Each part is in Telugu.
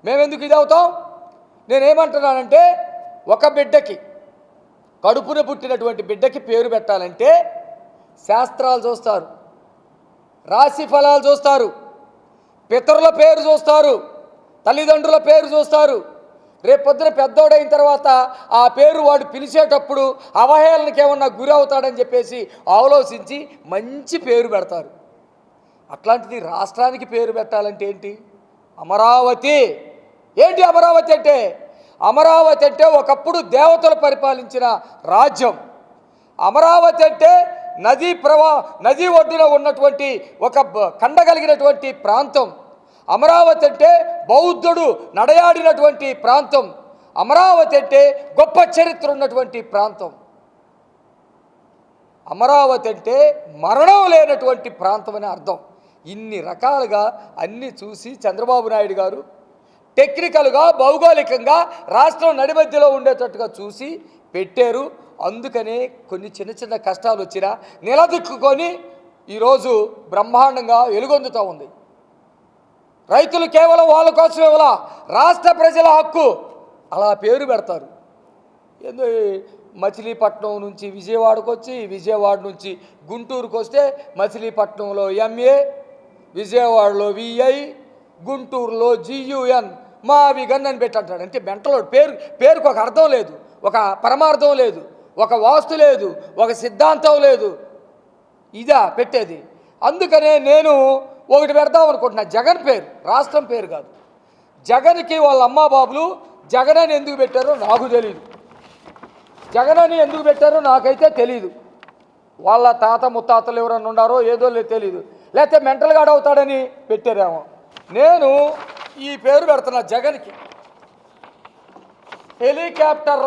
మేమెందుకు ఇది అవుతాం? నేనేమంటున్నానంటే, ఒక బిడ్డకి, కడుపున పుట్టినటువంటి బిడ్డకి పేరు పెట్టాలంటే శాస్త్రాలు చూస్తారు, రాశి ఫలాలు చూస్తారు, పితరుల పేరు చూస్తారు, తల్లిదండ్రుల పేరు చూస్తారు. రేపొద్దున పెద్దోడైన తర్వాత ఆ పేరు వాడు పిలిచేటప్పుడు అవహేళనకి ఏమన్నా గురి అవుతాడని చెప్పేసి ఆలోచించి మంచి పేరు పెడతారు. అట్లాంటిది రాష్ట్రానికి పేరు పెట్టాలంటే ఏంటి? అమరావతి. ఏంటి అమరావతి అంటే? అమరావతి అంటే ఒకప్పుడు దేవతలు పరిపాలించిన రాజ్యం. అమరావతి అంటే నదీ ఒడ్డున ఉన్నటువంటి ఒక కండగలిగినటువంటి ప్రాంతం. అమరావతి అంటే బౌద్ధుడు నడయాడినటువంటి ప్రాంతం. అమరావతి అంటే గొప్ప చరిత్ర ఉన్నటువంటి ప్రాంతం. అమరావతి అంటే మరణం లేనటువంటి ప్రాంతం అని అర్థం. ఇన్ని రకాలుగా అన్నీ చూసి చంద్రబాబు నాయుడు గారు టెక్నికల్గా, భౌగోళికంగా రాష్ట్రం నడిమధ్యలో ఉండేటట్టుగా చూసి పెట్టారు. అందుకనే కొన్ని చిన్న చిన్న కష్టాలు వచ్చినా నిలదొక్కుకొని ఈరోజు బ్రహ్మాండంగా వెలుగొందుతూ ఉంది. రైతులు కేవలం వాళ్ళ కోసం ఇవ్వాల, రాష్ట్ర ప్రజల హక్కు. అలా పేరు పెడతారు. ఏందో మచిలీపట్నం నుంచి విజయవాడకు వచ్చి, విజయవాడ నుంచి గుంటూరుకు వస్తే మచిలీపట్నంలో ఎంఏ, విజయవాడలో విఐ, గుంటూరులో జియుఎన్, మావిగన్ అని పెట్టంటాడు. అంటే మెంటలో పేరుకు ఒక అర్థం లేదు, ఒక పరమార్థం లేదు, ఒక వాస్తు లేదు, ఒక సిద్ధాంతం లేదు. ఇదా పెట్టేది? అందుకనే నేను ఒకటి పెడదాం అనుకుంటున్నా. జగన్ పేరు రాష్ట్రం పేరు కాదు. జగన్కి వాళ్ళ అమ్మా బాబులు జగన్ అని ఎందుకు పెట్టారో నాకు తెలీదు. జగన్ అని ఎందుకు పెట్టారో నాకైతే తెలీదు. వాళ్ళ తాత ముత్తాతలు ఎవరన్నా ఉన్నారో ఏదో తెలీదు, లేకపోతే మెంటల్ గార్డ్ అవుతాడని పెట్టారేమో. నేను ఈ పేరు పెడుతున్నా జగన్కి. హెలికాప్టర్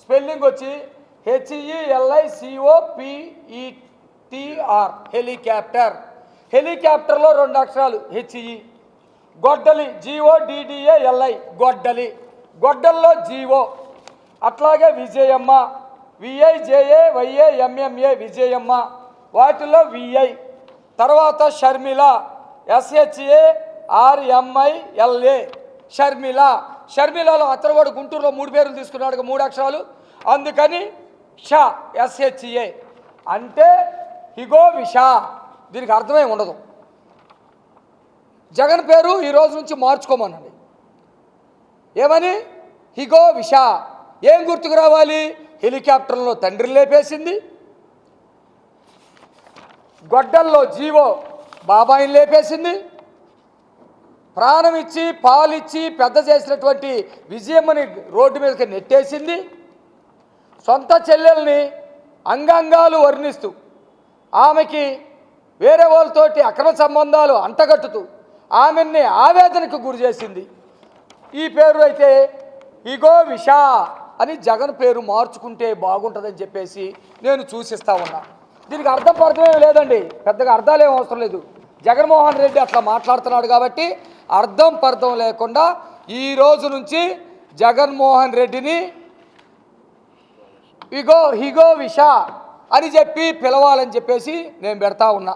స్పెల్లింగ్ వచ్చి HELICOPETR, హెలికాప్టర్. హెలికాప్టర్లో 2 అక్షరాలు HE. గొడ్డలి GODDALI, గొడ్డలి. గొడ్డల్లో జీవో. అట్లాగే విజయమ్మ, VIJAYAMMA, విజయమ్మ. వాటిలో VI. తర్వాత షర్మిల, SHARMILA, షర్మిల. షర్మిలలో అతను కూడా గుంటూరులో 3 పేర్లు తీసుకున్నాడు, 3 అక్షరాలు. అందుకని షా, SHA అంటే హిగో విషా. దీనికి అర్థమే ఉండదు. జగన్ పేరు ఈ రోజు నుంచి మార్చుకోమనండి. ఏమని? హిగో విషా. ఏం గుర్తుకు రావాలి? హెలికాప్టర్లో తండ్రిని లేపేసింది, గొడ్డల్లో జీవో బాబాయిని లేపేసింది, ప్రాణం ఇచ్చి పాలిచ్చి పెద్ద చేసినటువంటి విజయమ్మని రోడ్డు మీదకి నెట్టేసింది, సొంత చెల్లెల్ని అంగాంగాలు వర్ణిస్తూ ఆమెకి వేరే వాళ్ళతోటి అక్రమ సంబంధాలు అంటగట్టుతూ ఆమెని ఆవేదనకు గురి చేసింది. ఈ పేరు అయితే ఇగో విషా అని జగన్ పేరు మార్చుకుంటే బాగుంటుందని చెప్పేసి నేను సూచిస్తా ఉన్నా. దీనికి అర్థం లేదండి, పెద్దగా అర్థాలు ఏం అవసరం లేదు. జగన్మోహన్ రెడ్డి అట్లా మాట్లాడుతున్నాడు కాబట్టి అర్థం లేకుండా ఈ రోజు నుంచి జగన్మోహన్ రెడ్డిని హిగో విషా అని చెప్పి పిలవాలని చెప్పేసి నేను పెడతా ఉన్నా.